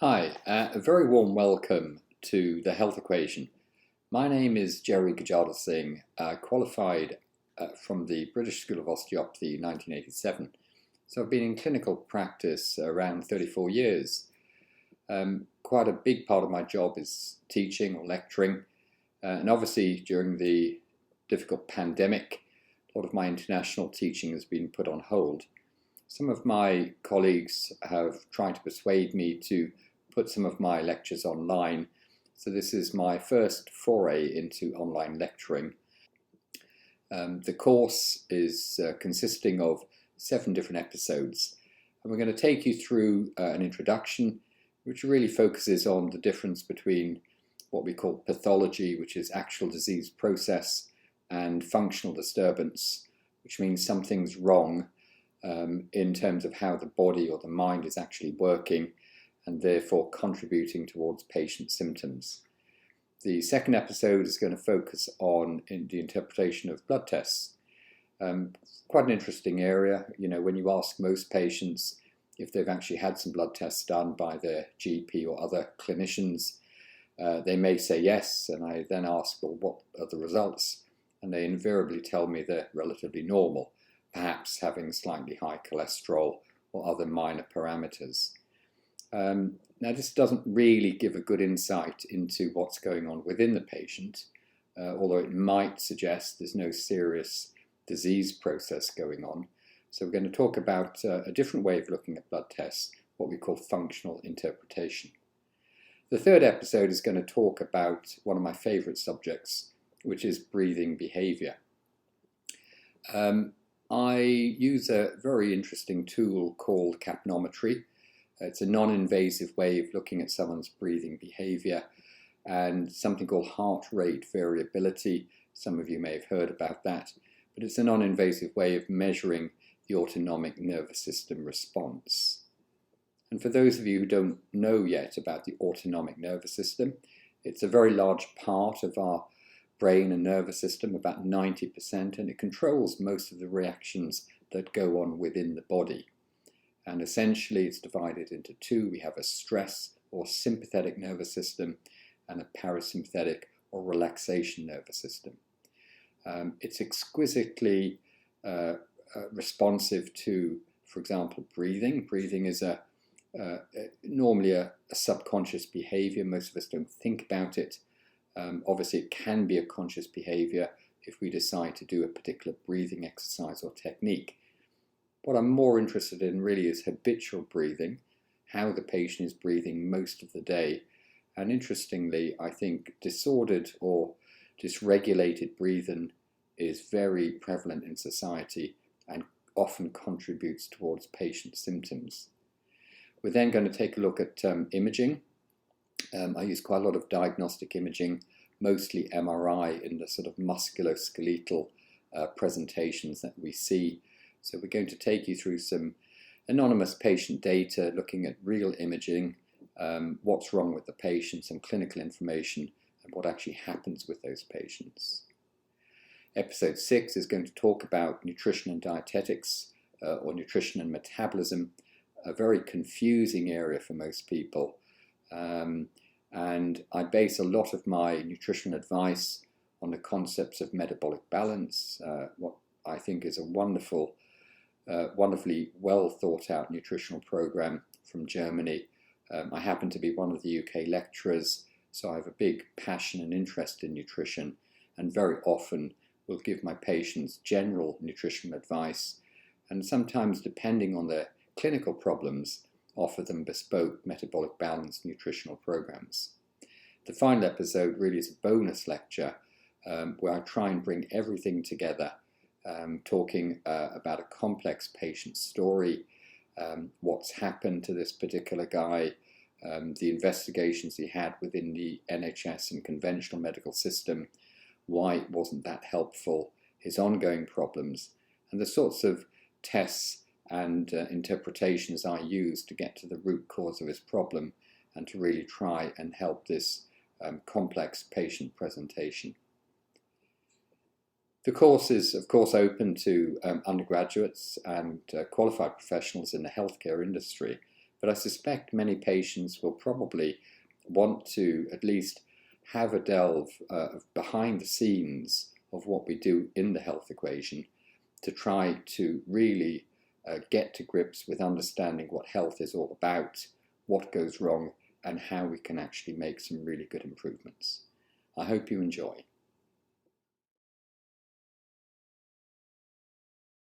Hi, a very warm welcome to The Health Equation. My name is Jerry Gajada Singh, qualified from the British School of Osteopathy in 1987. So I've been in clinical practice around 34 years. Quite a big part of my job is teaching or lecturing. And obviously during the difficult pandemic, a lot of my international teaching has been put on hold. Some of my colleagues have tried to persuade me to put some of my lectures online. So this is my first foray into online lecturing. The course is consisting of 7 different episodes. And we're going to take you through an introduction, which really focuses on the difference between what we call pathology, which is actual disease process, and functional disturbance, which means something's wrong in terms of how the body or the mind is actually working and therefore contributing towards patient symptoms. The second episode is going to focus on the interpretation of blood tests. Quite an interesting area. You know, when you ask most patients if they've actually had some blood tests done by their GP or other clinicians, they may say yes, and I then ask, well, what are the results? And they invariably tell me they're relatively normal, perhaps having slightly high cholesterol or other minor parameters. Now, this doesn't really give a good insight into what's going on within the patient, although it might suggest there's no serious disease process going on. So we're going to talk about a different way of looking at blood tests, what we call functional interpretation. The third episode is going to talk about one of my favorite subjects, which is breathing behavior. I use a very interesting tool called capnometry. It's a non-invasive way of looking at someone's breathing behavior, and something called heart rate variability. Some of you may have heard about that, but it's a non-invasive way of measuring the autonomic nervous system response. And for those of you who don't know yet about the autonomic nervous system, it's a very large part of our brain and nervous system, about 90%, and it controls most of the reactions that go on within the body. And essentially it's divided into two. We have a stress or sympathetic nervous system and a parasympathetic or relaxation nervous system. It's exquisitely responsive to, for example, breathing. Breathing is normally a subconscious behavior. Most of us don't think about it. Obviously it can be a conscious behavior if we decide to do a particular breathing exercise or technique. What I'm more interested in really is habitual breathing, how the patient is breathing most of the day. And interestingly, I think disordered or dysregulated breathing is very prevalent in society and often contributes towards patient symptoms. We're then going to take a look at imaging. I use quite a lot of diagnostic imaging, mostly MRI in the sort of musculoskeletal presentations that we see. So we're going to take you through some anonymous patient data, looking at real imaging, what's wrong with the patient, some clinical information, and what actually happens with those patients. Episode 6 is going to talk about nutrition and dietetics, or nutrition and metabolism, a very confusing area for most people. And I base a lot of my nutritional advice on the concepts of metabolic balance, what I think is a wonderfully well thought out nutritional program from Germany. I happen to be one of the UK lecturers, so I have a big passion and interest in nutrition, and very often will give my patients general nutritional advice, and sometimes, depending on their clinical problems, offer them bespoke metabolic balance nutritional programs. The final episode really is a bonus lecture where I try and bring everything together, talking about a complex patient story, what's happened to this particular guy, the investigations he had within the NHS and conventional medical system, why it wasn't that helpful, his ongoing problems, and the sorts of tests and interpretations I use to get to the root cause of his problem and to really try and help this complex patient presentation. The course is, of course, open to undergraduates and qualified professionals in the healthcare industry. but I suspect many patients will probably want to at least have a delve behind the scenes of what we do in the health equation to try to really get to grips with understanding what health is all about, what goes wrong, and how we can actually make some really good improvements. I hope you enjoy.